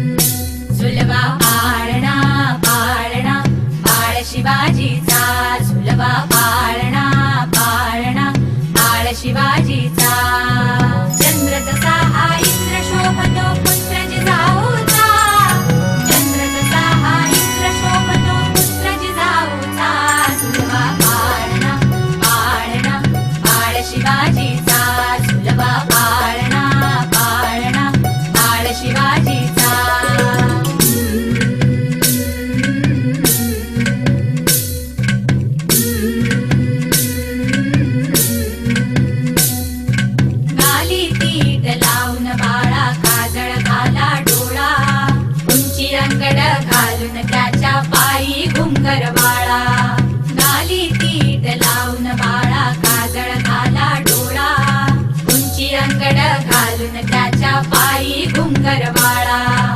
झुलवा पाळणा पाळणा बाळ शिवाजीचा, झुलवा पाळणा पाळणा बाळ शिवाजीचा. चंद्र तसा हा इंद्र शोभतो पुत्र जिजाऊचा, चंद्र तसा हा इंद्र शोभतो पुत्र जिजाऊचा. झुलवा पाळणा पाळणा बाळ शिवाजीचा, झुलवा पाळणा पाळणा बाळ शिवाजीचा. गाली तीट लावून बाळा काजळ घाला डोळा, उंची अंगड घालून त्याच्या पायी घुंगर वाळा. गाली तीट लावून बाळा काजळ घाला डोळा, उंची अंगड घालून त्याच्या पायी घुंगर वाळा.